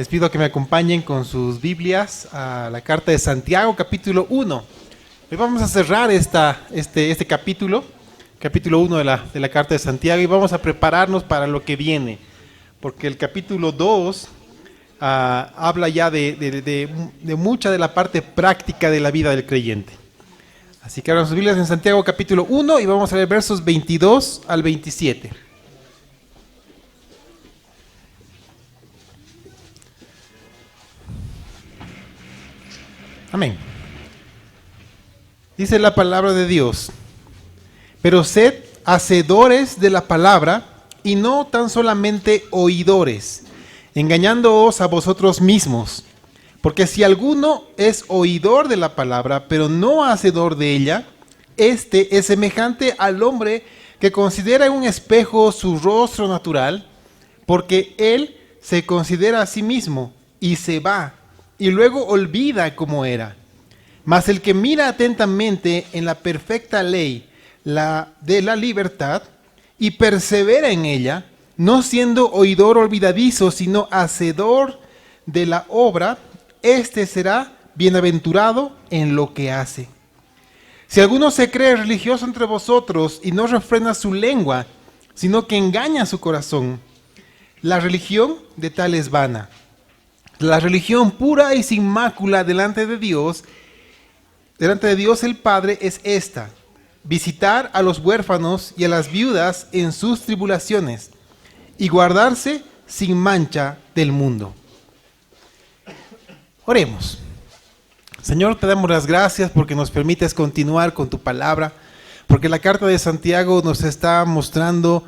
Les pido que me acompañen con sus Biblias a la carta de Santiago, capítulo 1. Hoy vamos a cerrar este capítulo 1 de la carta de Santiago, y vamos a prepararnos para lo que viene, porque el capítulo 2 habla ya de mucha de la parte práctica de la vida del creyente. Así que abran sus Biblias en Santiago capítulo 1 y vamos a leer versos 22 al 27. Amén. Dice la palabra de Dios: pero sed hacedores de la palabra y no tan solamente oidores, engañándoos a vosotros mismos. Porque si alguno es oidor de la palabra, pero no hacedor de ella, este es semejante al hombre que considera en un espejo su rostro natural, porque él se considera a sí mismo y se va, y luego olvida cómo era. Mas el que mira atentamente en la perfecta ley, la de la libertad, y persevera en ella, no siendo oidor olvidadizo, sino hacedor de la obra, este será bienaventurado en lo que hace. Si alguno se cree religioso entre vosotros y no refrena su lengua, sino que engaña su corazón, la religión de tal es vana. La religión pura y sin mácula delante de Dios el Padre es esta: visitar a los huérfanos y a las viudas en sus tribulaciones, y guardarse sin mancha del mundo. Oremos. Señor, te damos las gracias porque nos permites continuar con tu palabra, porque la carta de Santiago nos está mostrando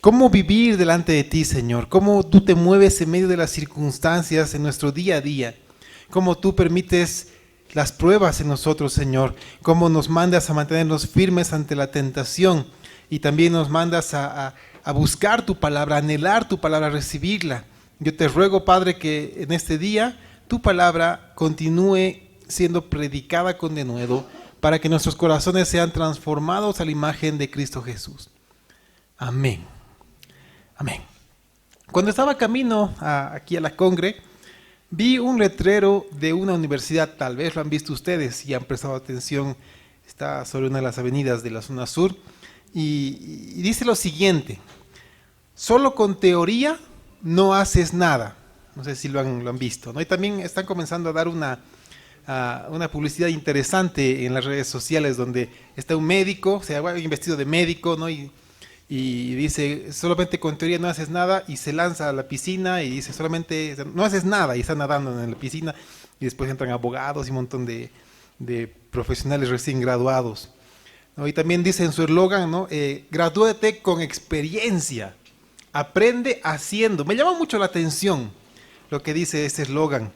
cómo vivir delante de ti, Señor, cómo tú te mueves en medio de las circunstancias en nuestro día a día, cómo tú permites las pruebas en nosotros, Señor, cómo nos mandas a mantenernos firmes ante la tentación, y también nos mandas a buscar tu palabra, a anhelar tu palabra, a recibirla. Yo te ruego, Padre, que en este día tu palabra continúe siendo predicada con denuedo, para que nuestros corazones sean transformados a la imagen de Cristo Jesús. Amén. Amén. Cuando estaba camino aquí a la Congre, vi un letrero de una universidad. Tal vez lo han visto ustedes y han prestado atención. Está sobre una de las avenidas de la zona sur y dice lo siguiente: solo con teoría no haces nada. No sé si lo han visto, ¿no? Y también están comenzando a dar una publicidad interesante en las redes sociales, donde está un médico, o sea, alguien vestido de médico, ¿no? Y dice, solamente con teoría no haces nada, y se lanza a la piscina y dice, solamente no haces nada, y está nadando en la piscina, y después entran abogados y un montón de profesionales recién graduados, ¿no? Y también dice en su eslogan, ¿no? Gradúate con experiencia, aprende haciendo. Me llama mucho la atención lo que dice este eslogan,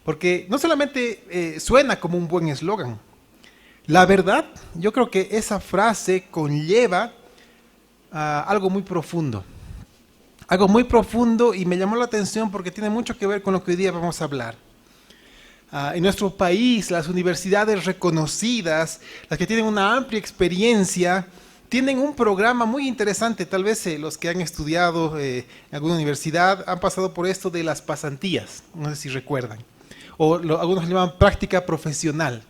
porque no solamente suena como un buen eslogan. La verdad, yo creo que esa frase conlleva algo muy profundo. Algo muy profundo, y me llamó la atención porque tiene mucho que ver con lo que hoy día vamos a hablar. En nuestro país, las universidades reconocidas, las que tienen una amplia experiencia, tienen un programa muy interesante. Tal vez los que han estudiado en alguna universidad han pasado por esto de las pasantías, no sé si recuerdan, o algunos le llaman práctica profesional.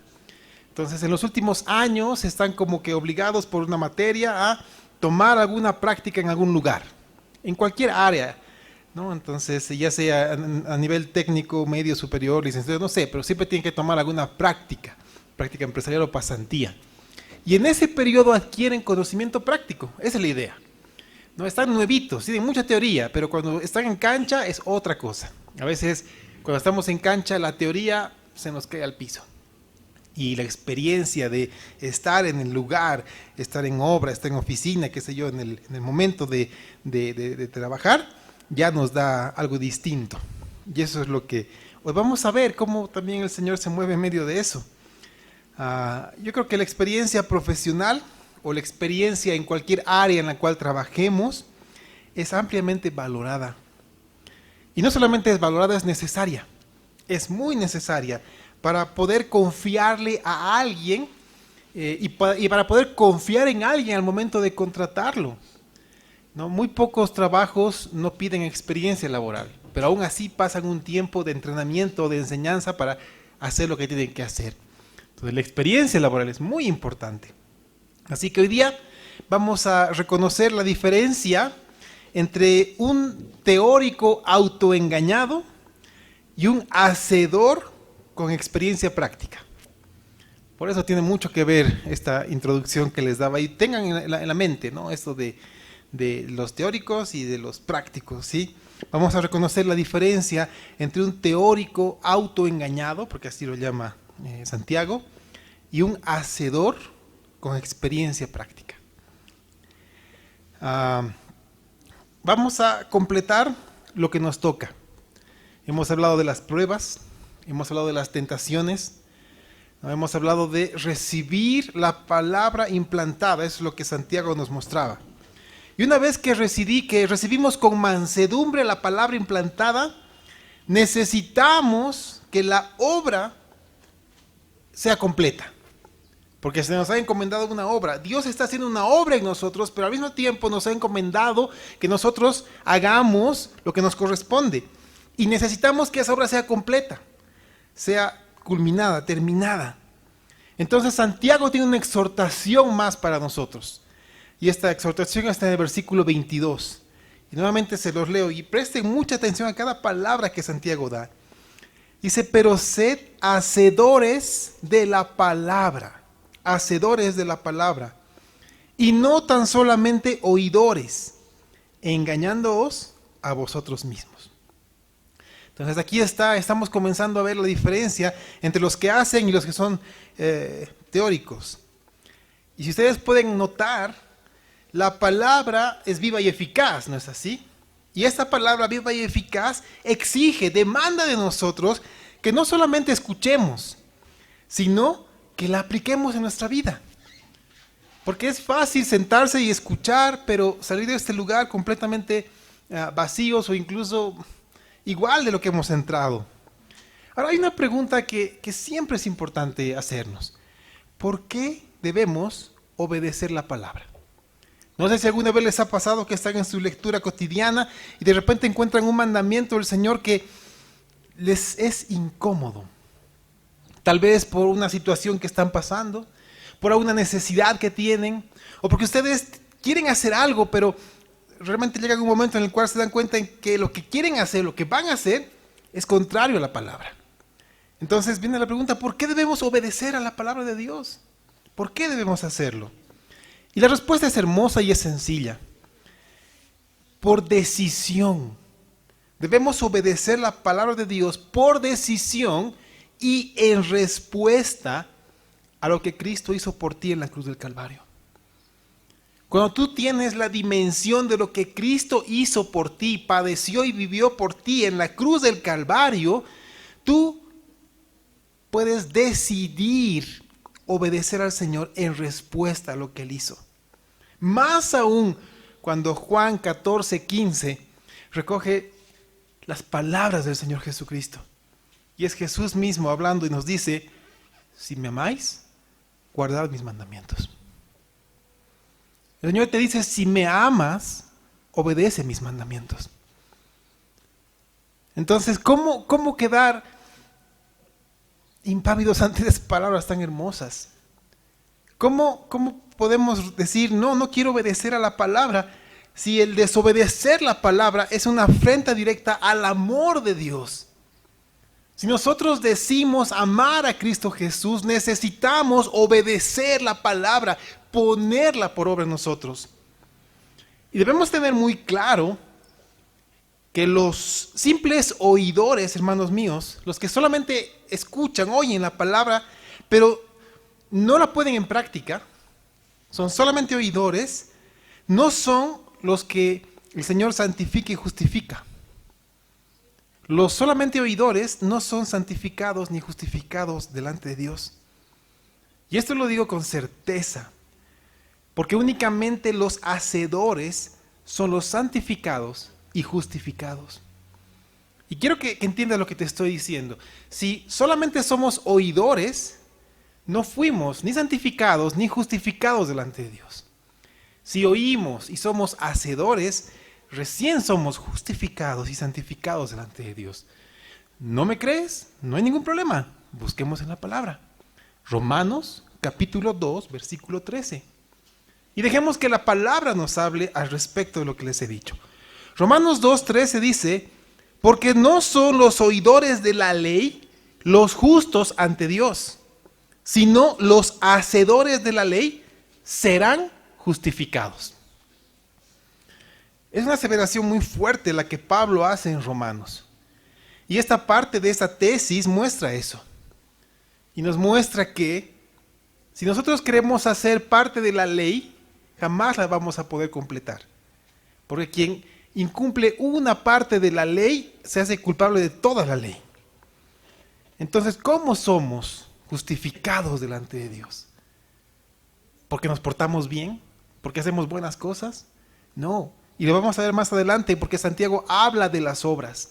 Entonces, en los últimos años están como que obligados por una materia a tomar alguna práctica en algún lugar, en cualquier área, ¿no? Entonces, ya sea a nivel técnico, medio, superior, licenciado, no sé, pero siempre tienen que tomar alguna práctica empresarial o pasantía. Y en ese periodo adquieren conocimiento práctico. Esa es la idea, ¿no? Están nuevitos, tienen mucha teoría, pero cuando están en cancha es otra cosa. A veces, cuando estamos en cancha, la teoría se nos cae al piso. Y la experiencia de estar en el lugar, estar en obra, estar en oficina, qué sé yo, en el momento de trabajar, ya nos da algo distinto. Y eso es lo que hoy vamos a ver, cómo también el Señor se mueve en medio de eso. Yo creo que la experiencia profesional o la experiencia en cualquier área en la cual trabajemos es ampliamente valorada. Y no solamente es valorada, es necesaria. Es muy necesaria para poder confiarle a alguien y para poder confiar en alguien al momento de contratarlo, ¿no? Muy pocos trabajos no piden experiencia laboral. pero aún así pasan un tiempo de entrenamiento, de enseñanza para hacer lo que tienen que hacer. Entonces la experiencia laboral es muy importante. Así que hoy día vamos a reconocer la diferencia entre un teórico autoengañado y un hacedor con experiencia práctica. Por eso tiene mucho que ver esta introducción que les daba. Y tengan en la mente, ¿no?, esto de los teóricos y de los prácticos, ¿sí? Vamos a reconocer la diferencia entre un teórico autoengañado, porque así lo llama Santiago, y un hacedor con experiencia práctica. Vamos a completar lo que nos toca. Hemos hablado de las pruebas, hemos hablado de las tentaciones, hemos hablado de recibir la palabra implantada, eso es lo que Santiago nos mostraba. Y una vez que recibimos con mansedumbre la palabra implantada, necesitamos que la obra sea completa. Porque se nos ha encomendado una obra. Dios está haciendo una obra en nosotros, pero al mismo tiempo nos ha encomendado que nosotros hagamos lo que nos corresponde. Y necesitamos que esa obra sea completa, sea culminada, terminada. Entonces Santiago tiene una exhortación más para nosotros. Y esta exhortación está en el versículo 22. Y nuevamente se los leo y presten mucha atención a cada palabra que Santiago da. Dice, pero sed hacedores de la palabra. Hacedores de la palabra, y no tan solamente oidores, engañándoos a vosotros mismos. Entonces aquí estamos comenzando a ver la diferencia entre los que hacen y los que son teóricos. Y si ustedes pueden notar, la palabra es viva y eficaz, ¿no es así? Y esta palabra viva y eficaz demanda de nosotros que no solamente escuchemos, sino que la apliquemos en nuestra vida. Porque es fácil sentarse y escuchar, pero salir de este lugar completamente vacíos o incluso igual de lo que hemos entrado. Ahora hay una pregunta que siempre es importante hacernos. ¿Por qué debemos obedecer la palabra? No sé si alguna vez les ha pasado que están en su lectura cotidiana y de repente encuentran un mandamiento del Señor que les es incómodo. Tal vez por una situación que están pasando, por alguna necesidad que tienen, o porque ustedes quieren hacer algo, pero realmente llega un momento en el cual se dan cuenta en que lo que quieren hacer, lo que van a hacer, es contrario a la palabra. Entonces viene la pregunta, ¿por qué debemos obedecer a la palabra de Dios? ¿Por qué debemos hacerlo? Y la respuesta es hermosa y es sencilla. Por decisión. Debemos obedecer la palabra de Dios por decisión y en respuesta a lo que Cristo hizo por ti en la cruz del Calvario. Cuando tú tienes la dimensión de lo que Cristo hizo por ti, padeció y vivió por ti en la cruz del Calvario, tú puedes decidir obedecer al Señor en respuesta a lo que Él hizo. Más aún cuando Juan 14:15 recoge las palabras del Señor Jesucristo. Y es Jesús mismo hablando y nos dice, si me amáis, guardad mis mandamientos. El Señor te dice, si me amas, obedece mis mandamientos. Entonces, ¿cómo quedar impávidos ante esas palabras tan hermosas? ¿Cómo podemos decir, no quiero obedecer a la palabra, si el desobedecer la palabra es una afrenta directa al amor de Dios? Si nosotros decimos amar a Cristo Jesús, necesitamos obedecer la palabra, ponerla por obra en nosotros. Y debemos tener muy claro que los simples oidores, hermanos míos, los que solamente escuchan, oyen la palabra, pero no la ponen en práctica, son solamente oidores, no son los que el Señor santifica y justifica. Los solamente oidores no son santificados ni justificados delante de Dios. Y esto lo digo con certeza, porque únicamente los hacedores son los santificados y justificados. Y quiero que entiendas lo que te estoy diciendo. Si solamente somos oidores, no fuimos ni santificados ni justificados delante de Dios. Si oímos y somos hacedores, recién somos justificados y santificados delante de Dios. ¿No me crees? No hay ningún problema. Busquemos en la palabra. Romanos capítulo 2, versículo 13. Y dejemos que la palabra nos hable al respecto de lo que les he dicho. Romanos 2, 13 dice, porque no son los oidores de la ley los justos ante Dios, sino los hacedores de la ley serán justificados. Es una aseveración muy fuerte la que Pablo hace en Romanos. Y esta parte de esta tesis muestra eso. Y nos muestra que si nosotros queremos hacer parte de la ley, jamás la vamos a poder completar. Porque quien incumple una parte de la ley se hace culpable de toda la ley. Entonces, ¿cómo somos justificados delante de Dios? ¿Porque nos portamos bien? ¿Porque hacemos buenas cosas? No. Y lo vamos a ver más adelante porque Santiago habla de las obras.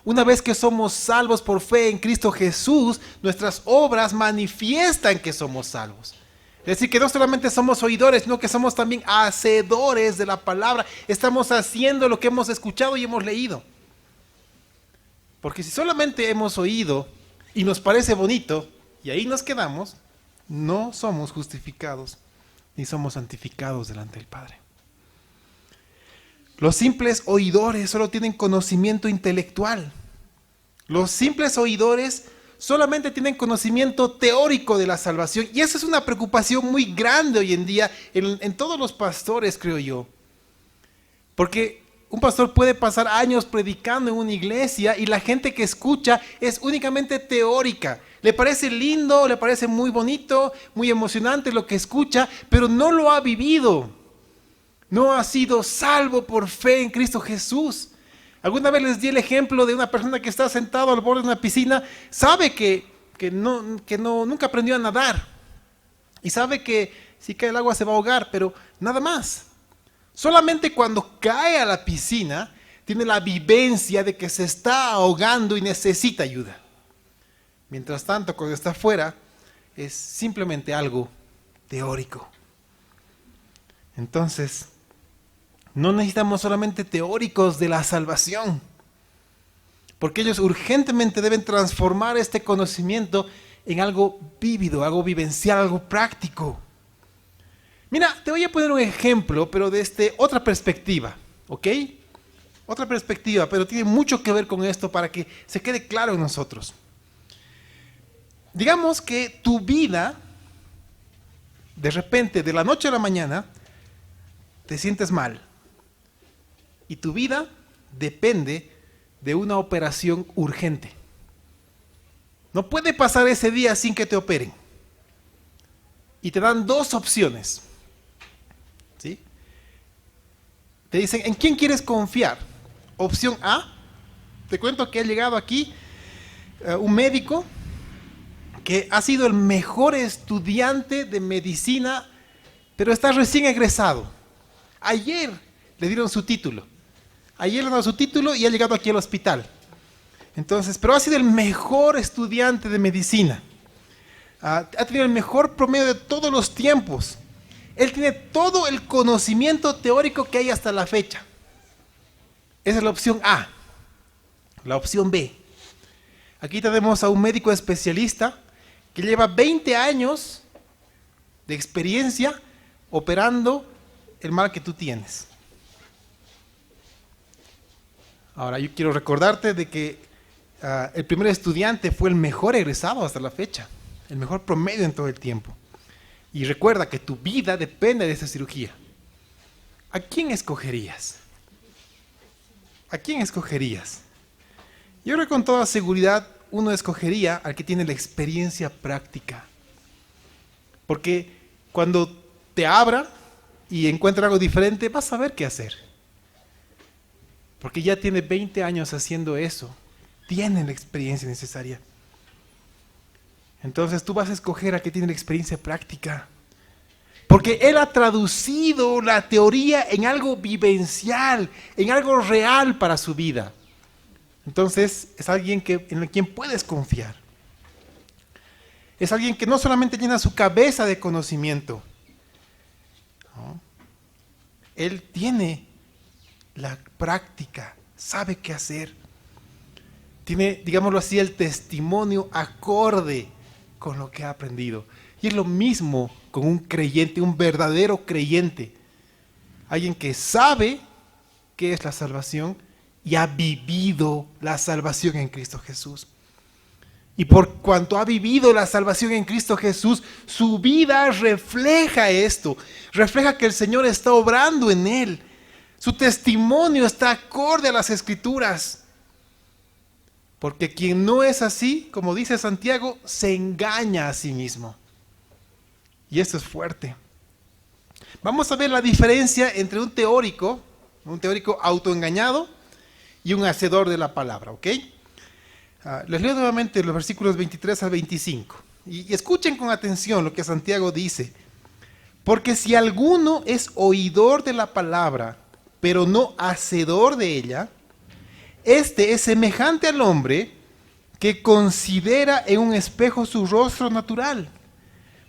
Una vez que somos salvos por fe en Cristo Jesús, nuestras obras manifiestan que somos salvos. Es decir, que no solamente somos oidores, sino que somos también hacedores de la palabra. Estamos haciendo lo que hemos escuchado y hemos leído. Porque si solamente hemos oído y nos parece bonito, y ahí nos quedamos, no somos justificados ni somos santificados delante del Padre. Los simples oidores solo tienen conocimiento intelectual. Los simples oidores solamente tienen conocimiento teórico de la salvación. Y eso es una preocupación muy grande hoy en día en todos los pastores, creo yo. Porque un pastor puede pasar años predicando en una iglesia y la gente que escucha es únicamente teórica. Le parece lindo, le parece muy bonito, muy emocionante lo que escucha, pero no lo ha vivido. No ha sido salvo por fe en Cristo Jesús. Alguna vez les di el ejemplo de una persona que está sentado al borde de una piscina, sabe que nunca aprendió a nadar y sabe que si cae el agua se va a ahogar, pero nada más. Solamente cuando cae a la piscina tiene la vivencia de que se está ahogando y necesita ayuda. Mientras tanto, cuando está afuera, es simplemente algo teórico. Entonces, no necesitamos solamente teóricos de la salvación, porque ellos urgentemente deben transformar este conocimiento en algo vívido, algo vivencial, algo práctico. Mira, te voy a poner un ejemplo, pero desde otra perspectiva, ¿ok? Otra perspectiva, pero tiene mucho que ver con esto para que se quede claro en nosotros. Digamos que tu vida, de repente, de la noche a la mañana, te sientes mal. Y tu vida depende de una operación urgente. No puede pasar ese día sin que te operen. Y te dan dos opciones. ¿Sí? Te dicen, ¿en quién quieres confiar? Opción A, te cuento que ha llegado aquí un médico que ha sido el mejor estudiante de medicina, pero está recién egresado. Ayer le dieron su título. Ayer le dieron su título y ha llegado aquí al hospital. Entonces, pero ha sido el mejor estudiante de medicina. Ha tenido el mejor promedio de todos los tiempos. Él tiene todo el conocimiento teórico que hay hasta la fecha. Esa es la opción A. La opción B. Aquí tenemos a un médico especialista que lleva 20 años de experiencia operando el mal que tú tienes. Ahora, yo quiero recordarte de que el primer estudiante fue el mejor egresado hasta la fecha, el mejor promedio en todo el tiempo. Y recuerda que tu vida depende de esa cirugía. ¿A quién escogerías? ¿A quién escogerías? Yo creo que con toda seguridad uno escogería al que tiene la experiencia práctica. Porque cuando te abra y encuentra algo diferente, vas a saber qué hacer. Porque ya tiene 20 años haciendo eso. Tiene la experiencia necesaria. Entonces tú vas a escoger a que tiene la experiencia práctica. Porque él ha traducido la teoría en algo vivencial, en algo real para su vida. Entonces es alguien en quien puedes confiar. Es alguien que no solamente llena su cabeza de conocimiento, ¿no? Él tiene la práctica, sabe qué hacer. Tiene, digámoslo así, el testimonio acorde con lo que ha aprendido. Y es lo mismo con un creyente, un verdadero creyente. Alguien que sabe qué es la salvación y ha vivido la salvación en Cristo Jesús. Y por cuanto ha vivido la salvación en Cristo Jesús, su vida refleja esto. Refleja que el Señor está obrando en él. Su testimonio está acorde a las Escrituras. Porque quien no es así, como dice Santiago, se engaña a sí mismo. Y esto es fuerte. Vamos a ver la diferencia entre un teórico autoengañado y un hacedor de la palabra, ¿ok? Les leo nuevamente los versículos 23 al 25. Y escuchen con atención lo que Santiago dice. Porque si alguno es oidor de la palabra, pero no hacedor de ella, este es semejante al hombre que considera en un espejo su rostro natural,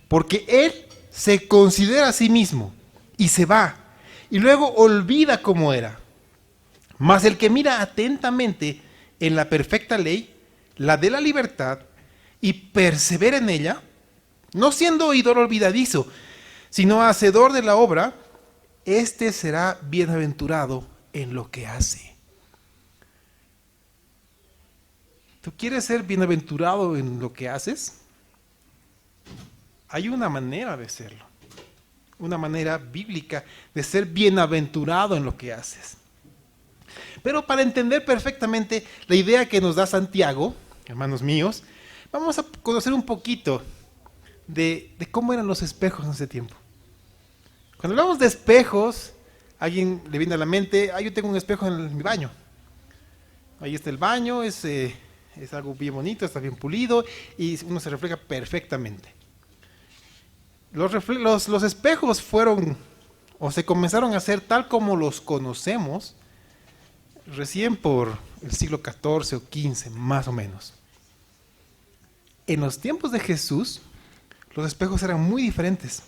porque él se considera a sí mismo y se va, y luego olvida cómo era. Mas el que mira atentamente en la perfecta ley, la de la libertad, y persevera en ella, no siendo oidor olvidadizo, sino hacedor de la obra, este será bienaventurado en lo que hace. ¿Tú quieres ser bienaventurado en lo que haces? Hay una manera de serlo, una manera bíblica de ser bienaventurado en lo que haces. Pero para entender perfectamente la idea que nos da Santiago, hermanos míos, vamos a conocer un poquito de cómo eran los espejos en ese tiempo. Cuando hablamos de espejos, a alguien le viene a la mente, yo tengo un espejo en mi baño. Ahí está el baño, es algo bien bonito, está bien pulido y uno se refleja perfectamente. Los espejos fueron o se comenzaron a hacer tal como los conocemos recién por el siglo XIV o XV, más o menos. En los tiempos de Jesús, los espejos eran muy diferentes.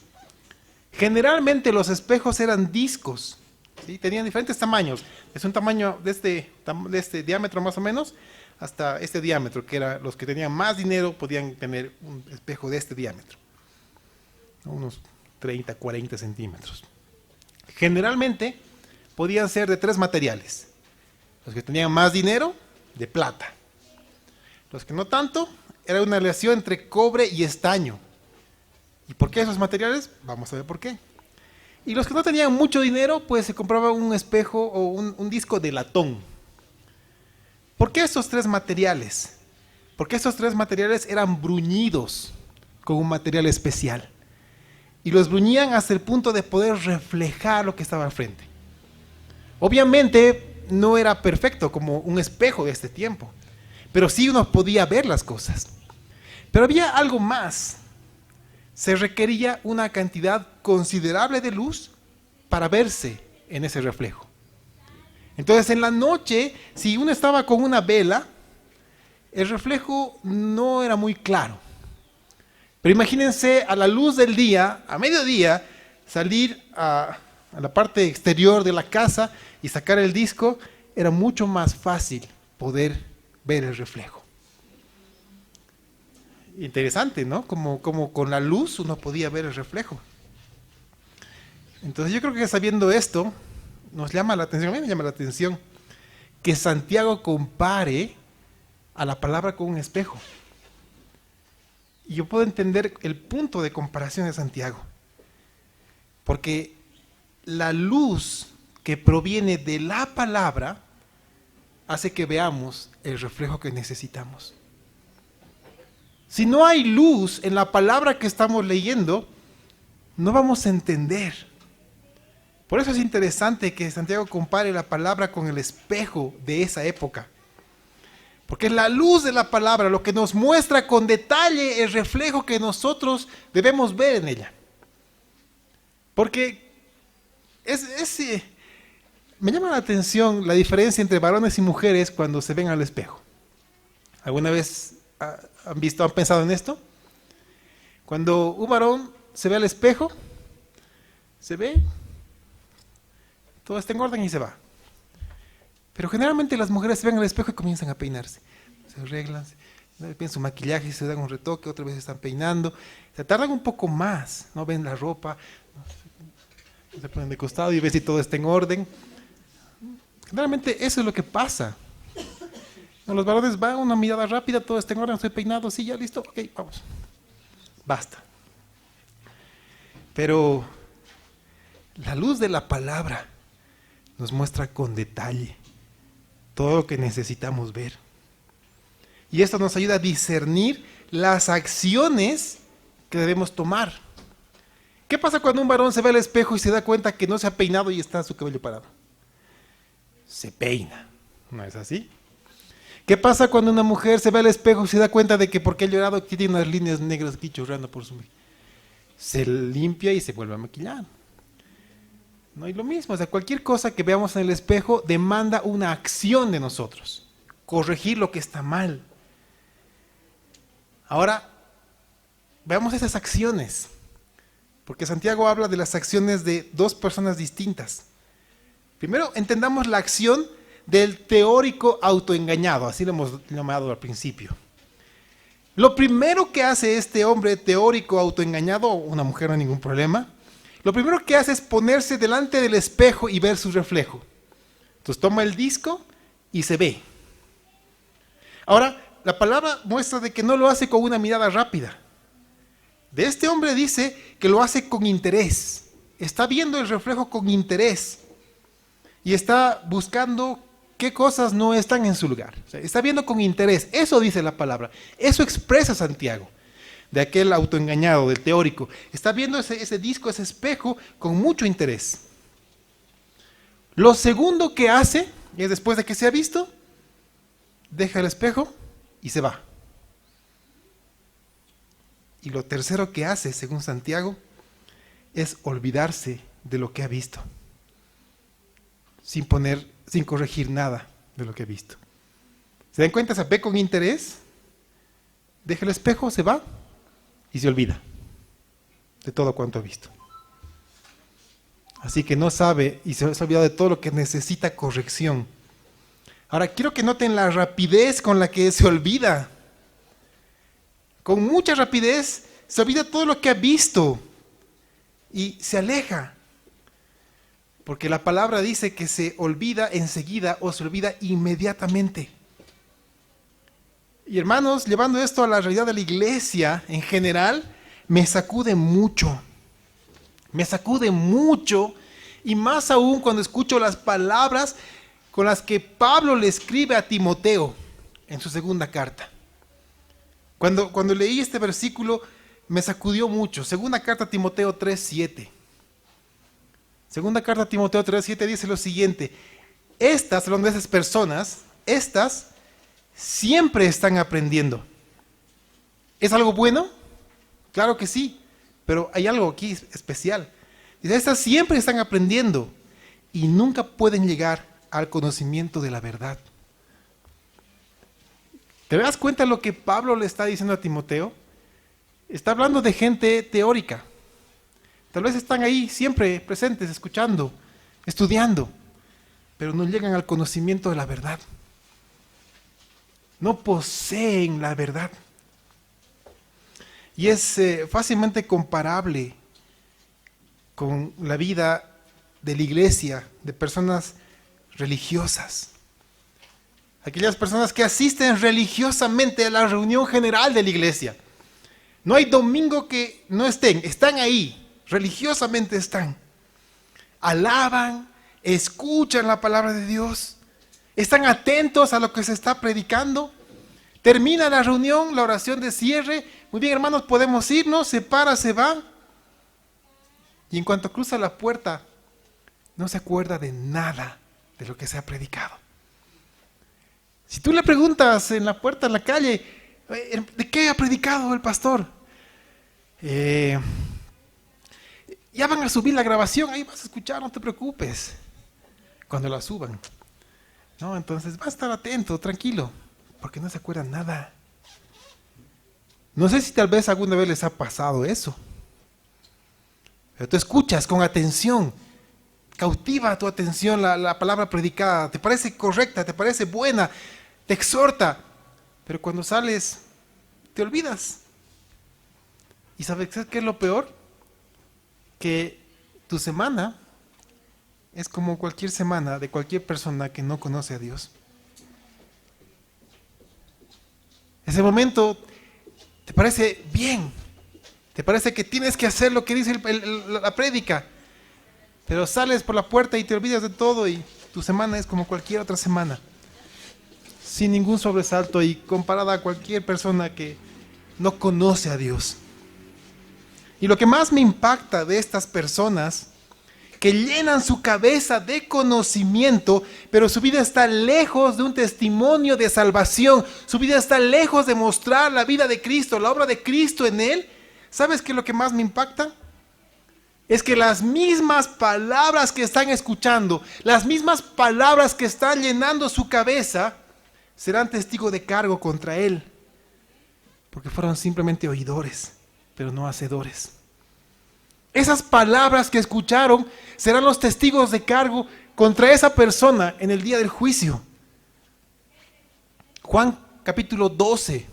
Generalmente los espejos eran discos, ¿sí? Tenían diferentes tamaños. Es un tamaño de este diámetro más o menos, hasta este diámetro, que era los que tenían más dinero podían tener un espejo de este diámetro. Unos 30, 40 centímetros. Generalmente podían ser de 3 materiales. Los que tenían más dinero, de plata. Los que no tanto, era una relación entre cobre y estaño. ¿Y por qué esos materiales? Vamos a ver por qué. Y los que no tenían mucho dinero, pues se compraba un espejo o un disco de latón. ¿Por qué estos 3 materiales? Porque estos 3 materiales eran bruñidos con un material especial. Y los bruñían hasta el punto de poder reflejar lo que estaba al frente. Obviamente no era perfecto como un espejo de este tiempo, pero sí uno podía ver las cosas. Pero había algo más. Se requería una cantidad considerable de luz para verse en ese reflejo. Entonces en la noche, si uno estaba con una vela, el reflejo no era muy claro. Pero imagínense a la luz del día, a mediodía, salir a la parte exterior de la casa y sacar el disco, era mucho más fácil poder ver el reflejo. Interesante, ¿no? Como con la luz uno podía ver el reflejo. Entonces yo creo que sabiendo esto, nos llama la atención, a mí me llama la atención, que Santiago compare a la palabra con un espejo. Y yo puedo entender el punto de comparación de Santiago. Porque la luz que proviene de la palabra hace que veamos el reflejo que necesitamos. Si no hay luz en la palabra que estamos leyendo, no vamos a entender. Por eso es interesante que Santiago compare la palabra con el espejo de esa época. Porque es la luz de la palabra lo que nos muestra con detalle el reflejo que nosotros debemos ver en ella. Porque me llama la atención la diferencia entre varones y mujeres cuando se ven al espejo. ¿Alguna vez han pensado en esto? Cuando un varón se ve al espejo, se ve, todo está en orden y se va. Pero generalmente las mujeres se ven al espejo y comienzan a peinarse. Se arreglan, ven su maquillaje, se dan un retoque, otra vez se están peinando. Se tardan un poco más, ¿no? Ven la ropa, se ponen de costado y ven si todo está en orden. Generalmente eso es lo que pasa. No, los varones van, una mirada rápida, todo está en orden, estoy peinado, sí, ya listo, ok, vamos. Basta. Pero la luz de la palabra nos muestra con detalle todo lo que necesitamos ver. Y esto nos ayuda a discernir las acciones que debemos tomar. ¿Qué pasa cuando un varón se ve al espejo y se da cuenta que no se ha peinado y está su cabello parado? Se peina, ¿no es así? ¿Qué pasa cuando una mujer se ve al espejo y se da cuenta de que porque ha llorado tiene unas líneas negras aquí chorreando por su... Se limpia y se vuelve a maquillar. No hay lo mismo, o sea, cualquier cosa que veamos en el espejo demanda una acción de nosotros. Corregir lo que está mal. Ahora, veamos esas acciones. Porque Santiago habla de las acciones de dos personas distintas. Primero, entendamos la acción del teórico autoengañado, así lo hemos llamado al principio. Lo primero que hace este hombre teórico autoengañado, una mujer no hay ningún problema, lo primero que hace es ponerse delante del espejo y ver su reflejo. Entonces toma el disco y se ve. Ahora, la palabra muestra de que no lo hace con una mirada rápida. De este hombre dice que lo hace con interés. Está viendo el reflejo con interés. Y está buscando qué cosas no están en su lugar. O sea, está viendo con interés. Eso dice la palabra. Eso expresa Santiago, de aquel autoengañado, del teórico. Está viendo ese disco, ese espejo, con mucho interés. Lo segundo que hace, es después de que se ha visto, deja el espejo y se va. Y lo tercero que hace, según Santiago, es olvidarse de lo que ha visto, sin corregir nada de lo que ha visto. ¿Se dan cuenta? Se ve con interés, deja el espejo, se va y se olvida de todo cuanto ha visto. Así que no sabe y se ha olvidado de todo lo que necesita corrección. Ahora, quiero que noten la rapidez con la que se olvida. Con mucha rapidez se olvida todo lo que ha visto y se aleja. Porque la palabra dice que se olvida enseguida o se olvida inmediatamente. Y hermanos, llevando esto a la realidad de la iglesia en general, me sacude mucho. Me sacude mucho, y más aún cuando escucho las palabras con las que Pablo le escribe a Timoteo en su segunda carta. Cuando leí este versículo me sacudió mucho. Segunda carta a Timoteo 3:7. Segunda carta a Timoteo 3:7 dice lo siguiente: estas, hablando de esas personas, estas siempre están aprendiendo. ¿Es algo bueno? Claro que sí, pero hay algo aquí especial. Dice, estas siempre están aprendiendo y nunca pueden llegar al conocimiento de la verdad. ¿Te das cuenta de lo que Pablo le está diciendo a Timoteo? Está hablando de gente teórica. Tal vez están ahí siempre presentes, escuchando, estudiando, pero no llegan al conocimiento de la verdad. No poseen la verdad. Y es fácilmente comparable con la vida de la iglesia, de personas religiosas. Aquellas personas que asisten religiosamente a la reunión general de la iglesia. No hay domingo que no están ahí, religiosamente están. Alaban, escuchan la palabra de Dios, están atentos a lo que se está predicando. Termina la reunión, la oración de cierre. Muy bien, hermanos, podemos irnos, se para, se va. Y en cuanto cruza la puerta, no se acuerda de nada de lo que se ha predicado. Si tú le preguntas en la puerta, en la calle, ¿de qué ha predicado el pastor? Ya van a subir la grabación, ahí vas a escuchar, no te preocupes. Cuando la suban. No, entonces va a estar atento, tranquilo, porque no se acuerda nada. No sé si tal vez alguna vez les ha pasado eso. Pero tú escuchas con atención, cautiva tu atención la palabra predicada, te parece correcta, te parece buena, te exhorta, pero cuando sales te olvidas. ¿Y sabes qué es lo peor? Que tu semana es como cualquier semana de cualquier persona que no conoce a Dios. Ese momento te parece bien, te parece que tienes que hacer lo que dice la prédica, pero sales por la puerta y te olvidas de todo y tu semana es como cualquier otra semana, sin ningún sobresalto y comparada a cualquier persona que no conoce a Dios. Y lo que más me impacta de estas personas que llenan su cabeza de conocimiento, pero su vida está lejos de un testimonio de salvación, su vida está lejos de mostrar la vida de Cristo, la obra de Cristo en él. ¿Sabes qué es lo que más me impacta? Es que las mismas palabras que están escuchando, las mismas palabras que están llenando su cabeza, serán testigo de cargo contra él, porque fueron simplemente oidores, pero no hacedores. Esas palabras que escucharon serán los testigos de cargo contra esa persona en el día del juicio. Juan capítulo 12,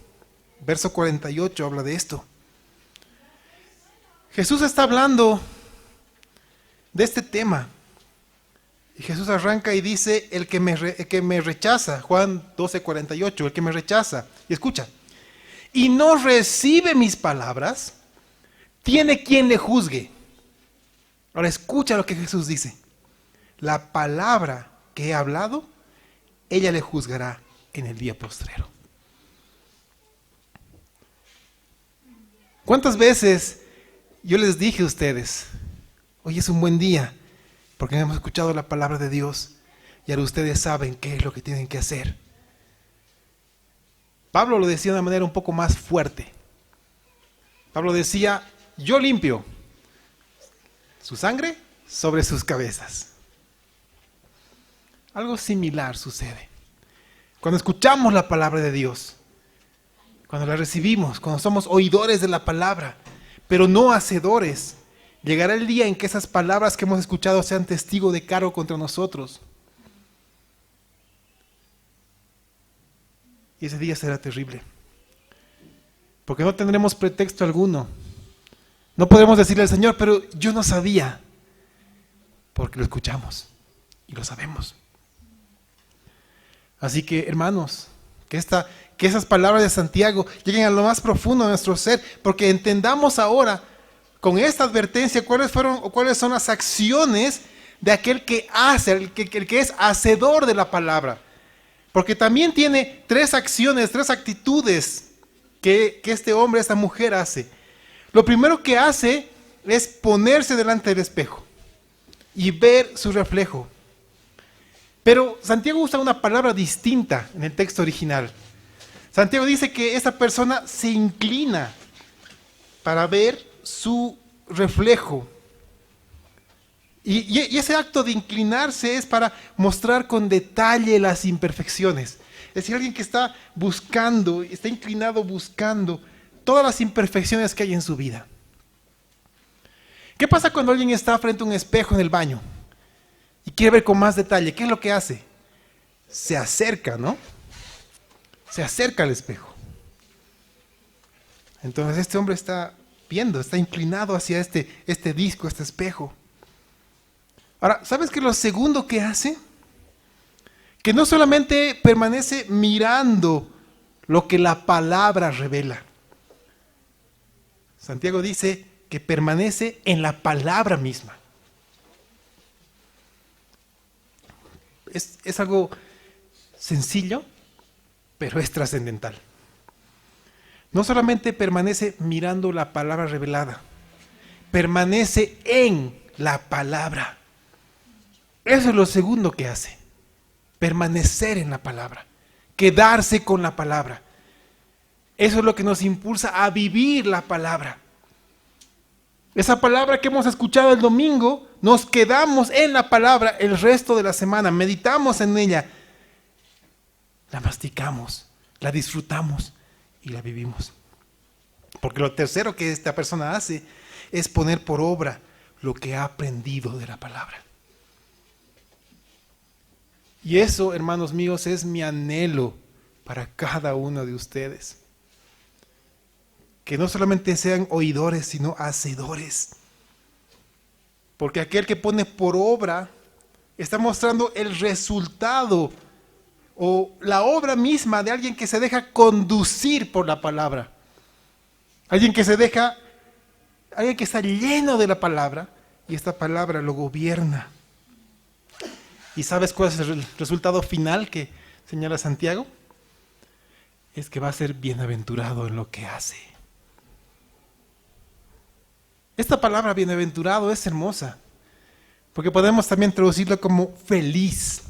verso 48 habla de esto. Jesús está hablando de este tema. Y Jesús arranca y dice, el que me rechaza, Juan 12, 48, el que me rechaza, y escucha, y no recibe mis palabras, tiene quien le juzgue. Ahora escucha lo que Jesús dice. La palabra que he hablado, ella le juzgará en el día postrero. ¿Cuántas veces yo les dije a ustedes, hoy es un buen día, porque hemos escuchado la palabra de Dios y ahora ustedes saben qué es lo que tienen que hacer? Pablo lo decía de una manera un poco más fuerte. Pablo decía, yo limpio su sangre sobre sus cabezas. Algo similar sucede. Cuando escuchamos la palabra de Dios, cuando la recibimos, cuando somos oidores de la palabra, pero no hacedores, llegará el día en que esas palabras que hemos escuchado sean testigo de cargo contra nosotros. Y ese día será terrible. Porque no tendremos pretexto alguno. No podremos decirle al Señor, pero yo no sabía. Porque lo escuchamos y lo sabemos. Así que, hermanos, que esas palabras de Santiago lleguen a lo más profundo de nuestro ser, porque entendamos ahora, con esta advertencia, cuáles son las acciones de aquel que hace, el que es hacedor de la palabra. Porque también tiene 3 acciones, 3 actitudes que este hombre, esta mujer hace. Lo primero que hace es ponerse delante del espejo y ver su reflejo. Pero Santiago usa una palabra distinta en el texto original. Santiago dice que esa persona se inclina para ver su reflejo. Y ese acto de inclinarse es para mostrar con detalle las imperfecciones. Es decir, alguien que está buscando, está inclinado buscando todas las imperfecciones que hay en su vida. ¿Qué pasa cuando alguien está frente a un espejo en el baño y quiere ver con más detalle? ¿Qué es lo que hace? Se acerca, ¿no? Se acerca al espejo. Entonces este hombre está viendo, está inclinado hacia este disco, este espejo. Ahora, ¿sabes qué es lo segundo que hace? Que no solamente permanece mirando lo que la palabra revela. Santiago dice que permanece en la palabra misma. Es algo sencillo, pero es trascendental. No solamente permanece mirando la palabra revelada, permanece en la palabra. Eso es lo segundo que hace. Permanecer en la palabra, quedarse con la palabra. Eso es lo que nos impulsa a vivir la palabra. Esa palabra que hemos escuchado el domingo, nos quedamos en la palabra el resto de la semana, meditamos en ella, la masticamos, la disfrutamos y la vivimos. Porque lo tercero que esta persona hace es poner por obra lo que ha aprendido de la palabra. Y eso, hermanos míos, es mi anhelo para cada uno de ustedes. Que no solamente sean oidores, sino hacedores. Porque aquel que pone por obra está mostrando el resultado o la obra misma de alguien que se deja conducir por la palabra. Alguien que está lleno de la palabra y esta palabra lo gobierna. ¿Y sabes cuál es el resultado final que señala Santiago? Es que va a ser bienaventurado en lo que hace. Esta palabra bienaventurado es hermosa, porque podemos también traducirla como feliz.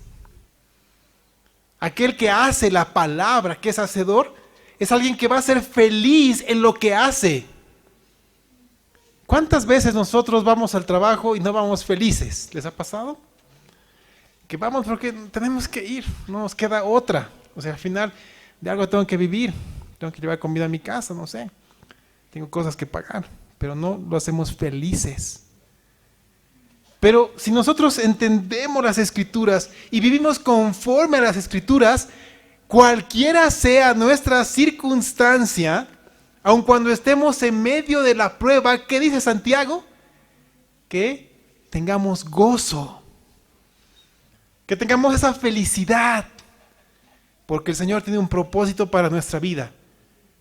Aquel que hace la palabra, que es hacedor, es alguien que va a ser feliz en lo que hace. ¿Cuántas veces nosotros vamos al trabajo y no vamos felices? ¿Les ha pasado? Que vamos porque tenemos que ir, no nos queda otra. O sea, al final de algo tengo que vivir, tengo que llevar comida a mi casa, no sé. Tengo cosas que pagar, pero no lo hacemos felices. Pero si nosotros entendemos las Escrituras y vivimos conforme a las Escrituras, cualquiera sea nuestra circunstancia, aun cuando estemos en medio de la prueba, ¿qué dice Santiago? Que tengamos gozo. Que tengamos esa felicidad, porque el Señor tiene un propósito para nuestra vida.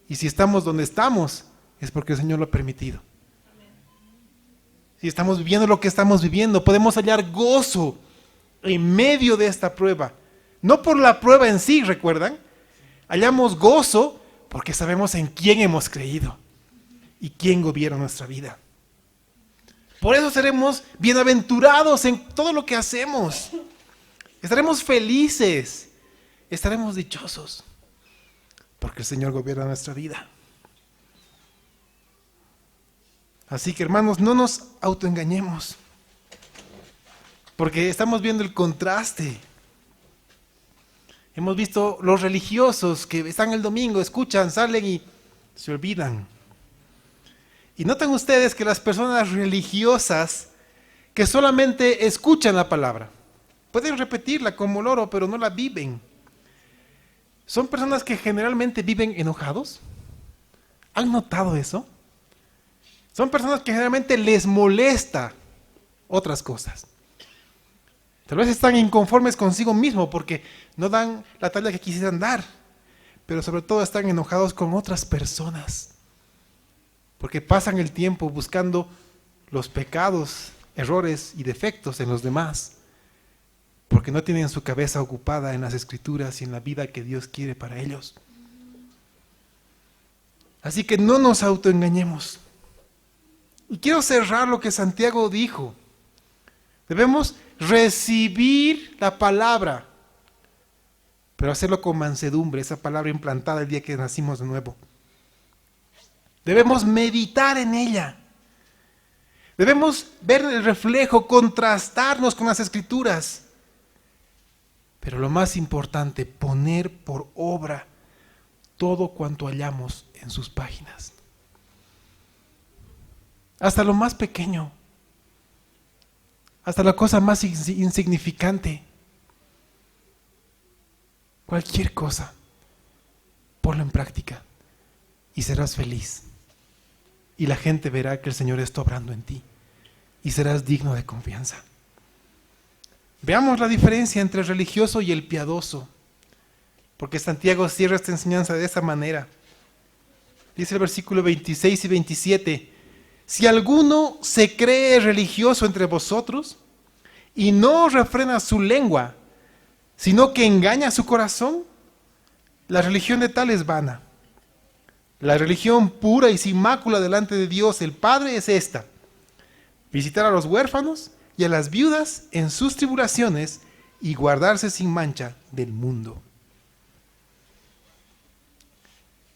Y si estamos donde estamos, es porque el Señor lo ha permitido. Si estamos viviendo lo que estamos viviendo, podemos hallar gozo en medio de esta prueba. No por la prueba en sí, ¿recuerdan? Hallamos gozo porque sabemos en quién hemos creído y quién gobierna nuestra vida. Por eso seremos bienaventurados en todo lo que hacemos. Estaremos felices, estaremos dichosos, porque el Señor gobierna nuestra vida. Así que, hermanos, no nos autoengañemos, porque estamos viendo el contraste. Hemos visto los religiosos que están el domingo, escuchan, salen y se olvidan. Y notan ustedes que las personas religiosas que solamente escuchan la palabra, pueden repetirla como loro, pero no la viven. Son personas que generalmente viven enojados. ¿Han notado eso? Son personas que generalmente les molesta otras cosas. Tal vez están inconformes consigo mismo porque no dan la talla que quisieran dar. Pero sobre todo están enojados con otras personas. Porque pasan el tiempo buscando los pecados, errores y defectos en los demás. Porque no tienen su cabeza ocupada en las Escrituras y en la vida que Dios quiere para ellos. Así que no nos autoengañemos. Y quiero cerrar lo que Santiago dijo. Debemos recibir la palabra, pero hacerlo con mansedumbre, esa palabra implantada el día que nacimos de nuevo. Debemos meditar en ella. Debemos ver el reflejo, contrastarnos con las Escrituras. Pero lo más importante, poner por obra todo cuanto hallamos en sus páginas. Hasta lo más pequeño. Hasta la cosa más insignificante. Cualquier cosa, ponlo en práctica y serás feliz. Y la gente verá que el Señor está obrando en ti y serás digno de confianza. Veamos la diferencia entre el religioso y el piadoso, porque Santiago cierra esta enseñanza de esta manera. Dice el versículo 26 y 27, si alguno se cree religioso entre vosotros y no refrena su lengua, sino que engaña su corazón, la religión de tal es vana. La religión pura y sin mácula delante de Dios el Padre es esta: visitar a los huérfanos y a las viudas en sus tribulaciones y guardarse sin mancha del mundo.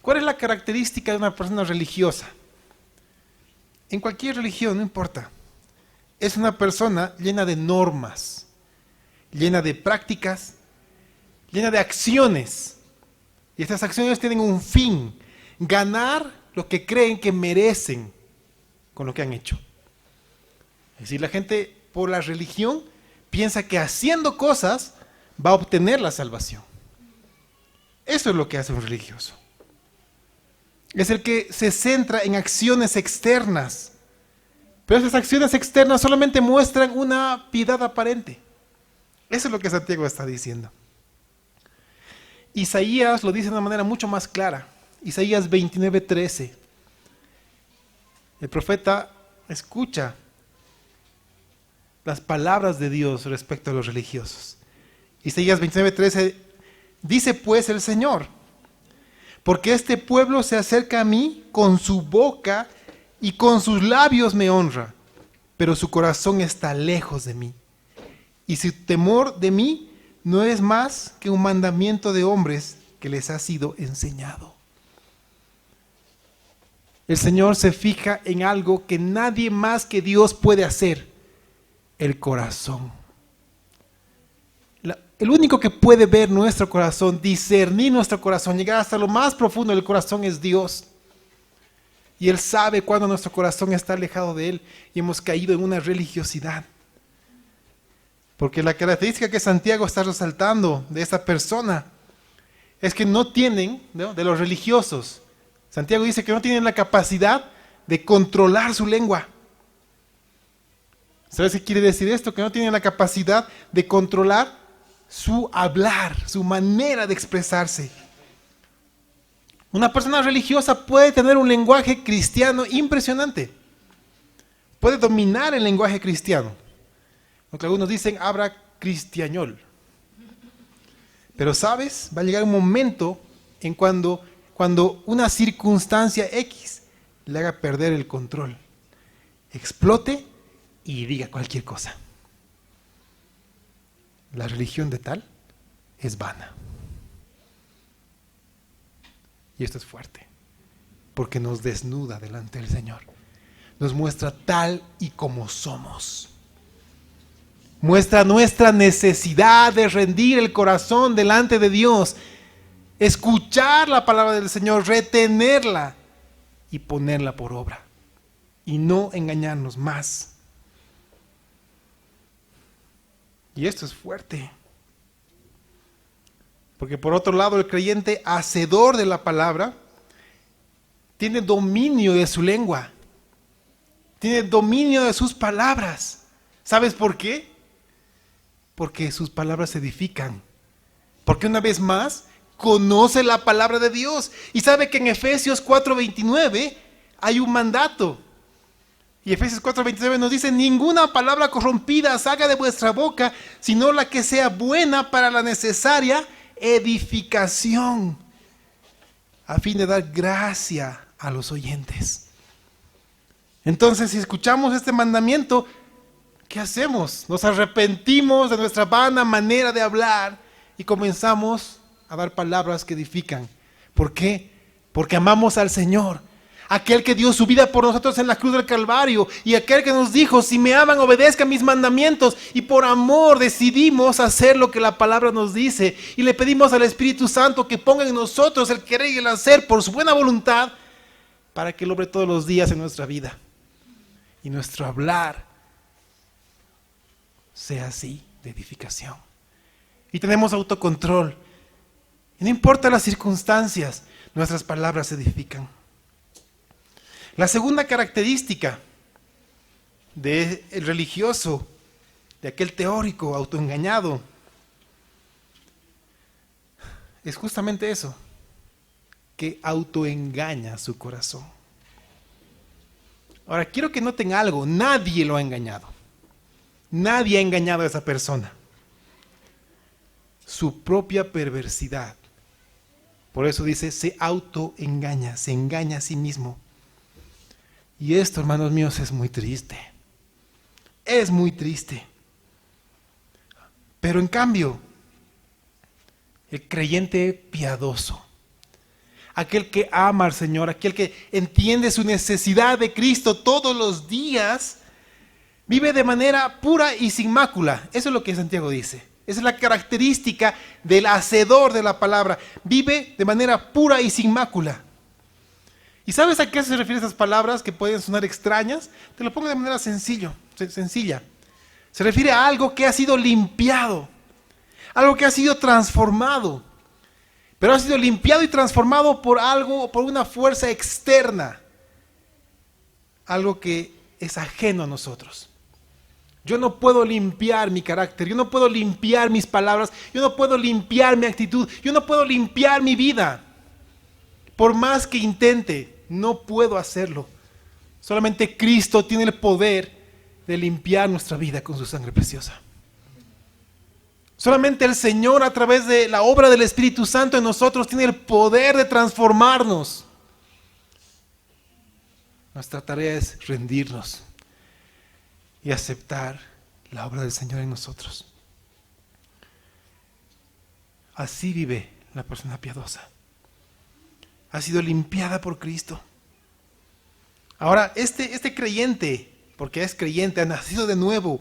¿Cuál es la característica de una persona religiosa? En cualquier religión, no importa. Es una persona llena de normas, llena de prácticas, llena de acciones. Y estas acciones tienen un fin: ganar lo que creen que merecen con lo que han hecho. Es decir, la gente por la religión piensa que haciendo cosas va a obtener la salvación. Eso es lo que hace un religioso. Es el que se centra en acciones externas. Pero esas acciones externas solamente muestran una piedad aparente. Eso es lo que Santiago está diciendo. Isaías lo dice de una manera mucho más clara. Isaías 29:13. El profeta escucha las palabras de Dios respecto a los religiosos. Isaías 29:13 dice pues el Señor: porque este pueblo se acerca a mí con su boca y con sus labios me honra, pero su corazón está lejos de mí. Y su temor de mí no es más que un mandamiento de hombres que les ha sido enseñado. El Señor se fija en algo que nadie más que Dios puede hacer: el corazón. El único que puede ver nuestro corazón, discernir nuestro corazón, llegar hasta lo más profundo del corazón es Dios. Y Él sabe cuando nuestro corazón está alejado de Él y hemos caído en una religiosidad. Porque la característica que Santiago está resaltando de esta persona es que no tienen, ¿no?, de los religiosos. Santiago dice que no tienen la capacidad de controlar su lengua. ¿Sabes qué quiere decir esto? Que no tienen la capacidad de controlar su hablar, su manera de expresarse. Una persona religiosa puede tener un lenguaje cristiano impresionante. Puede dominar el lenguaje cristiano. Aunque algunos dicen, habla cristiañol. Pero ¿sabes? Va a llegar un momento en cuando una circunstancia X le haga perder el control, explote y diga cualquier cosa. La religión de tal es vana. Y esto es fuerte, porque nos desnuda delante del Señor. Nos muestra tal y como somos. Muestra nuestra necesidad de rendir el corazón delante de Dios, escuchar la palabra del Señor, retenerla y ponerla por obra. Y no engañarnos más. Y esto es fuerte. Porque por otro lado, el creyente hacedor de la palabra tiene dominio de su lengua. Tiene dominio de sus palabras. ¿Sabes por qué? Porque sus palabras edifican. Porque una vez más, conoce la palabra de Dios. Y sabe que en Efesios 4:29 hay un mandato. Y Efesios 4:29 nos dice: ninguna palabra corrompida salga de vuestra boca, sino la que sea buena para la necesaria edificación, a fin de dar gracia a los oyentes. Entonces, si escuchamos este mandamiento, ¿qué hacemos? Nos arrepentimos de nuestra vana manera de hablar y comenzamos a dar palabras que edifican. ¿Por qué? Porque amamos al Señor, aquel que dio su vida por nosotros en la cruz del Calvario, y aquel que nos dijo: si me aman, obedezcan mis mandamientos. Y por amor decidimos hacer lo que la palabra nos dice, y le pedimos al Espíritu Santo que ponga en nosotros el querer y el hacer por su buena voluntad, para que Él obre todos los días en nuestra vida y nuestro hablar sea así, de edificación. Y tenemos autocontrol, y no importa las circunstancias, nuestras palabras edifican. La segunda característica del religioso, de aquel teórico autoengañado, es justamente eso, que autoengaña su corazón. Ahora, quiero que noten algo: nadie lo ha engañado. Nadie ha engañado a esa persona. Su propia perversidad. Por eso dice, se autoengaña, se engaña a sí mismo. Y esto, hermanos míos, es muy triste. Es muy triste. Pero en cambio, el creyente piadoso, aquel que ama al Señor, aquel que entiende su necesidad de Cristo todos los días, vive de manera pura y sin mácula. Eso es lo que Santiago dice. Esa es la característica del hacedor de la palabra. Vive de manera pura y sin mácula. ¿Y sabes a qué se refieren esas palabras que pueden sonar extrañas? Te lo pongo de manera sencilla. Se refiere a algo que ha sido limpiado, algo que ha sido transformado, pero ha sido limpiado y transformado por algo, por una fuerza externa, algo que es ajeno a nosotros. Yo no puedo limpiar mi carácter, yo no puedo limpiar mis palabras, yo no puedo limpiar mi actitud, yo no puedo limpiar mi vida. Por más que intente, no puedo hacerlo. Solamente Cristo tiene el poder de limpiar nuestra vida con su sangre preciosa. Solamente el Señor, a través de la obra del Espíritu Santo en nosotros, tiene el poder de transformarnos. Nuestra tarea es rendirnos y aceptar la obra del Señor en nosotros. Así vive la persona piadosa. Ha sido limpiada por Cristo. Ahora, este creyente, porque es creyente, ha nacido de nuevo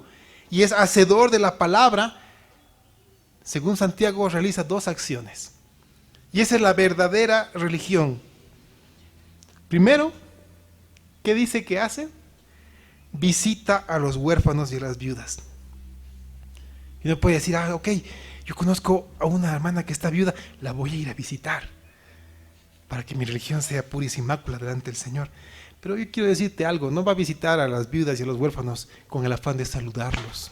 y es hacedor de la palabra, según Santiago, realiza dos acciones. Y esa es la verdadera religión. Primero, ¿qué dice que hace? Visita a los huérfanos y a las viudas. Y uno puede decir, ok, yo conozco a una hermana que está viuda, la voy a ir a visitar para que mi religión sea pura y sin mácula delante del Señor. Pero yo quiero decirte algo, no va a visitar a las viudas y a los huérfanos con el afán de saludarlos.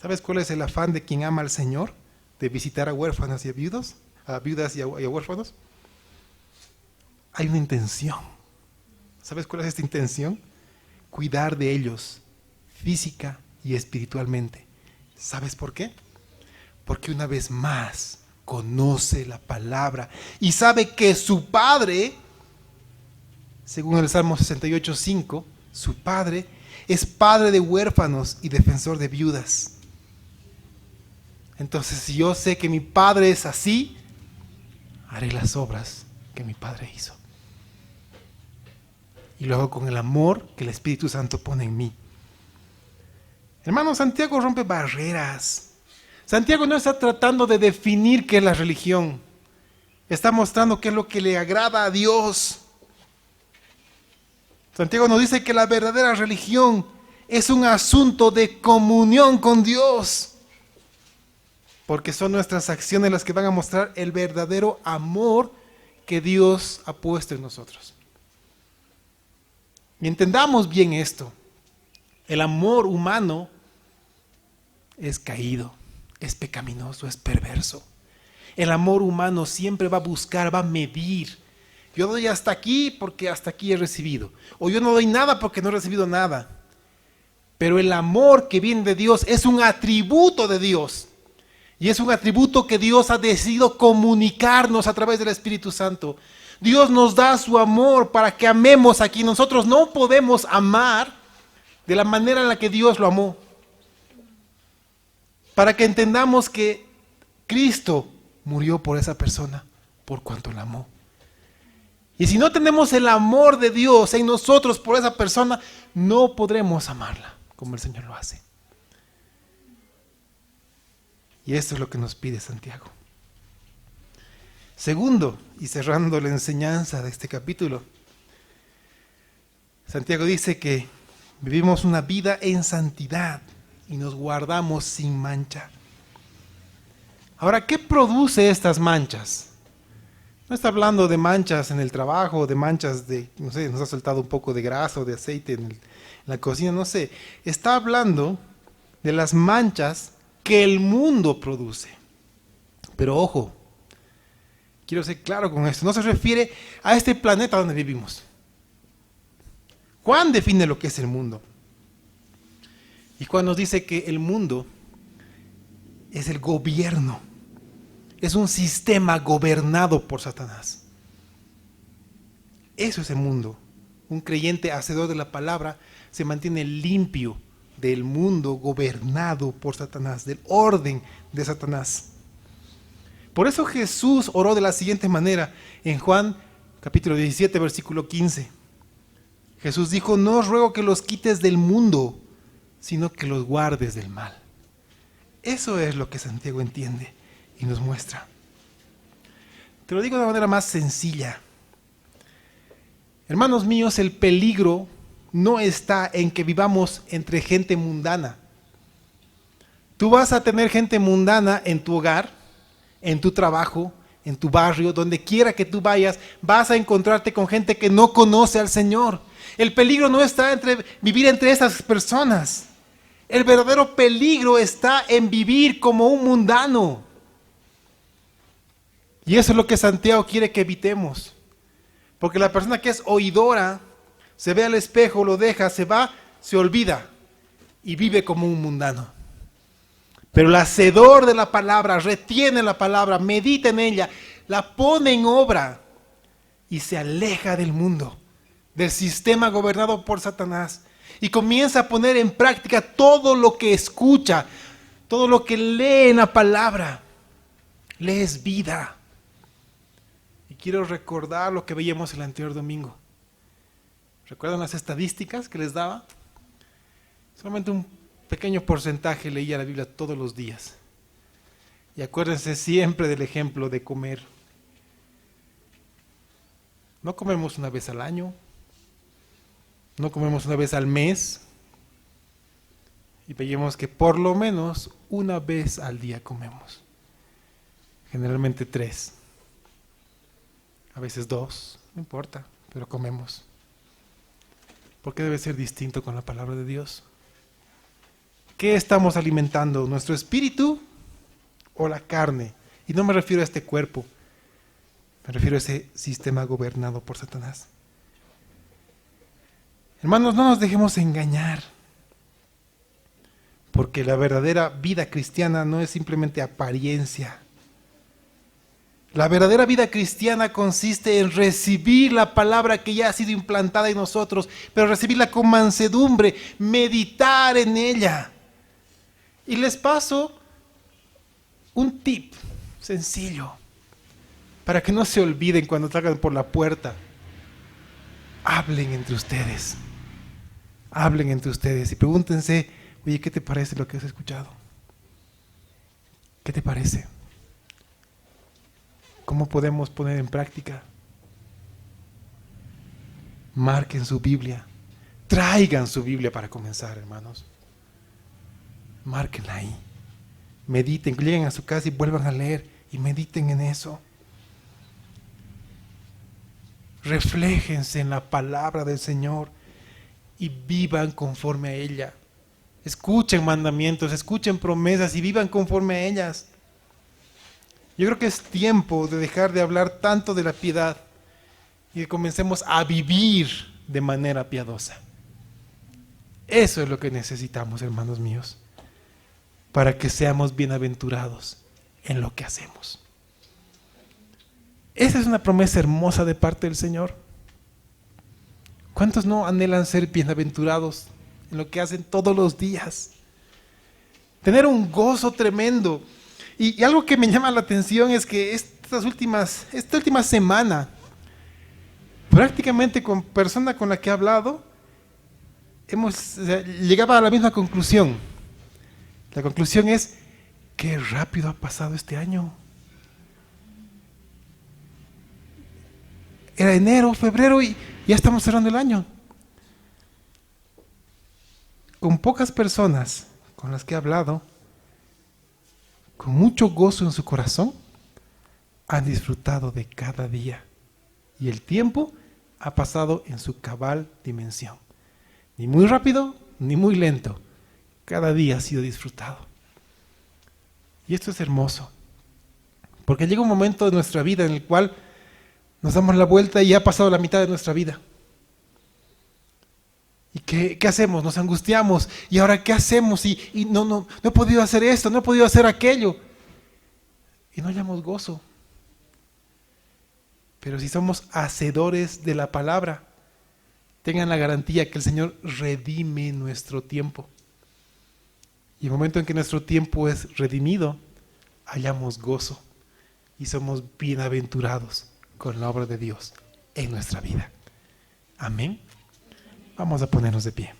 ¿Sabes cuál es el afán de quien ama al Señor? De visitar a huérfanos y a viudas y a huérfanos. Hay una intención. ¿Sabes cuál es esta intención? Cuidar de ellos física y espiritualmente. ¿Sabes por qué? Porque una vez más conoce la palabra y sabe que su Padre, según el Salmo 68:5, su Padre es Padre de huérfanos y defensor de viudas. Entonces, si yo sé que mi Padre es así, haré las obras que mi Padre hizo. Y lo hago con el amor que el Espíritu Santo pone en mí. Hermano, Santiago rompe barreras. Santiago no está tratando de definir qué es la religión. Está mostrando qué es lo que le agrada a Dios. Santiago nos dice que la verdadera religión es un asunto de comunión con Dios. Porque son nuestras acciones las que van a mostrar el verdadero amor que Dios ha puesto en nosotros. Y entendamos bien esto. El amor humano es caído, es pecaminoso, es perverso. El amor humano siempre va a buscar, va a medir. Yo doy hasta aquí porque hasta aquí he recibido. O yo no doy nada porque no he recibido nada. Pero el amor que viene de Dios es un atributo de Dios. Y es un atributo que Dios ha decidido comunicarnos a través del Espíritu Santo. Dios nos da su amor para que amemos a quien nosotros no podemos amar de la manera en la que Dios lo amó. Para que entendamos que Cristo murió por esa persona, por cuanto la amó. Y si no tenemos el amor de Dios en nosotros por esa persona, no podremos amarla como el Señor lo hace. Y esto es lo que nos pide Santiago. Segundo, y cerrando la enseñanza de este capítulo, Santiago dice que vivimos una vida en santidad y nos guardamos sin mancha. Ahora, ¿qué produce estas manchas? No está hablando de manchas en el trabajo, de manchas de, no sé, nos ha soltado un poco de grasa o de aceite en la cocina, no sé. Está hablando de las manchas que el mundo produce. Pero ojo, quiero ser claro con esto, no se refiere a este planeta donde vivimos. Juan define lo que es el mundo. Y Juan nos dice que el mundo es el gobierno, es un sistema gobernado por Satanás. Eso es el mundo. Un creyente hacedor de la palabra se mantiene limpio del mundo gobernado por Satanás, del orden de Satanás. Por eso Jesús oró de la siguiente manera en Juan capítulo 17, versículo 15. Jesús dijo, no os ruego que los quites del mundo, sino que los guardes del mal. Eso es lo que Santiago entiende y nos muestra. Te lo digo de una manera más sencilla. Hermanos míos, el peligro no está en que vivamos entre gente mundana. Tú vas a tener gente mundana en tu hogar, en tu trabajo, en tu barrio, donde quiera que tú vayas, vas a encontrarte con gente que no conoce al Señor. El peligro no está entre vivir entre esas personas. El verdadero peligro está en vivir como un mundano. Y eso es lo que Santiago quiere que evitemos. Porque la persona que es oidora, se ve al espejo, lo deja, se va, se olvida y vive como un mundano. Pero el hacedor de la palabra retiene la palabra, medita en ella, la pone en obra y se aleja del mundo, del sistema gobernado por Satanás. Y comienza a poner en práctica todo lo que escucha, todo lo que lee en la palabra. Lees vida. Y quiero recordar lo que veíamos el anterior domingo. ¿Recuerdan las estadísticas que les daba? Solamente un pequeño porcentaje leía la Biblia todos los días. Y acuérdense siempre del ejemplo de comer. No comemos una vez al año, no comemos una vez al mes, y veíamos que por lo menos una vez al día comemos. Generalmente 3, a veces 2, no importa, pero comemos. ¿Por qué debe ser distinto con la palabra de Dios? ¿Qué estamos alimentando? ¿Nuestro espíritu o la carne? Y no me refiero a este cuerpo, me refiero a ese sistema gobernado por Satanás. Hermanos, no nos dejemos engañar, porque la verdadera vida cristiana no es simplemente apariencia. La verdadera vida cristiana consiste en recibir la palabra que ya ha sido implantada en nosotros, pero recibirla con mansedumbre, meditar en ella. Y les paso un tip sencillo para que no se olviden cuando salgan por la puerta. Hablen entre ustedes. Hablen entre ustedes y pregúntense, oye, ¿qué te parece lo que has escuchado? ¿Qué te parece? ¿Cómo podemos poner en práctica? Marquen su Biblia. Traigan su Biblia para comenzar, hermanos. Márquenla ahí. Mediten, lleguen a su casa y vuelvan a leer y mediten en eso. Refléjense en la palabra del Señor y vivan conforme a ella. Escuchen mandamientos, escuchen promesas y vivan conforme a ellas. Yo creo que es tiempo de dejar de hablar tanto de la piedad y que comencemos a vivir de manera piadosa. Eso es lo que necesitamos, hermanos míos, para que seamos bienaventurados en lo que hacemos. Esa es una promesa hermosa de parte del Señor. ¿Cuántos no anhelan ser bienaventurados en lo que hacen todos los días? Tener un gozo tremendo. Y algo que me llama la atención es que esta última semana, prácticamente con persona con la que he hablado, llegaba a la misma conclusión. La conclusión es, qué rápido ha pasado este año. Era enero, febrero y ya estamos cerrando el año. Con pocas personas con las que he hablado, con mucho gozo en su corazón, han disfrutado de cada día. Y el tiempo ha pasado en su cabal dimensión. Ni muy rápido, ni muy lento. Cada día ha sido disfrutado. Y esto es hermoso. Porque llega un momento de nuestra vida en el cual nos damos la vuelta y ya ha pasado la mitad de nuestra vida. ¿Y qué hacemos? Nos angustiamos. ¿Y ahora qué hacemos? Y no he podido hacer esto, no he podido hacer aquello. Y no hallamos gozo. Pero si somos hacedores de la palabra, tengan la garantía que el Señor redime nuestro tiempo. Y el momento en que nuestro tiempo es redimido, hallamos gozo y somos bienaventurados con la obra de Dios en nuestra vida. Amén. Vamos a ponernos de pie.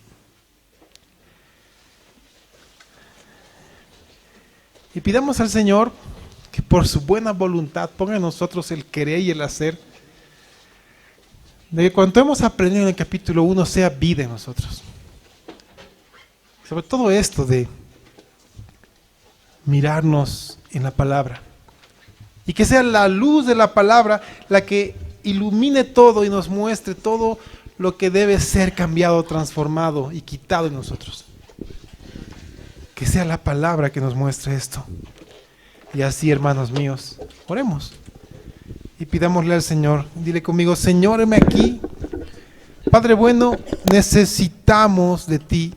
Y pidamos al Señor que por su buena voluntad ponga en nosotros el querer y el hacer, de que cuanto hemos aprendido en el capítulo 1 sea vida en nosotros. Sobre todo esto de mirarnos en la palabra. Y que sea la luz de la palabra la que ilumine todo y nos muestre todo lo que debe ser cambiado, transformado y quitado en nosotros. Que sea la palabra que nos muestre esto. Y así, hermanos míos, oremos. Y pidámosle al Señor. Dile conmigo: Señor, heme aquí. Padre bueno, necesitamos de ti.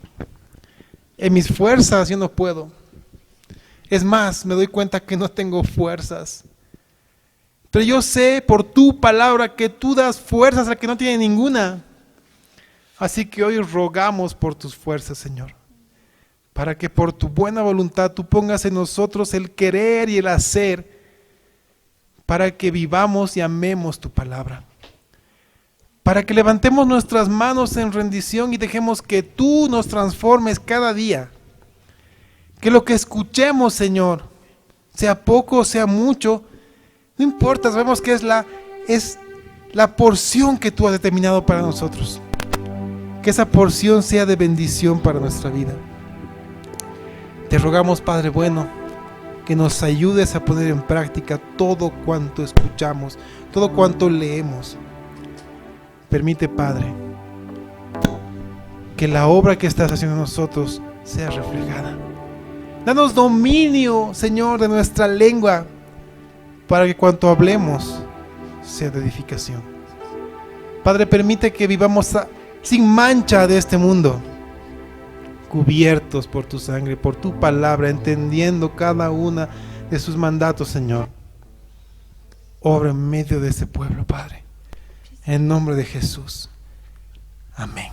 En mis fuerzas yo no puedo. Es más, me doy cuenta que no tengo fuerzas. Pero yo sé por tu palabra que tú das fuerzas al que no tiene ninguna. Así que hoy rogamos por tus fuerzas, Señor, para que por tu buena voluntad tú pongas en nosotros el querer y el hacer, para que vivamos y amemos tu palabra. Para que levantemos nuestras manos en rendición y dejemos que tú nos transformes cada día. Que lo que escuchemos, Señor, sea poco o sea mucho, no importa, sabemos que es la porción que tú has determinado para nosotros. Que esa porción sea de bendición para nuestra vida. Te rogamos, Padre bueno, que nos ayudes a poner en práctica todo cuanto escuchamos, todo cuanto leemos. Permite, Padre, que la obra que estás haciendo en nosotros sea reflejada. Danos dominio, Señor, de nuestra lengua, para que cuanto hablemos sea de edificación. Padre, permite que vivamos sin mancha de este mundo, cubiertos por tu sangre, por tu palabra, entendiendo cada una de sus mandatos, Señor. Obra en medio de este pueblo, Padre. En nombre de Jesús. Amén.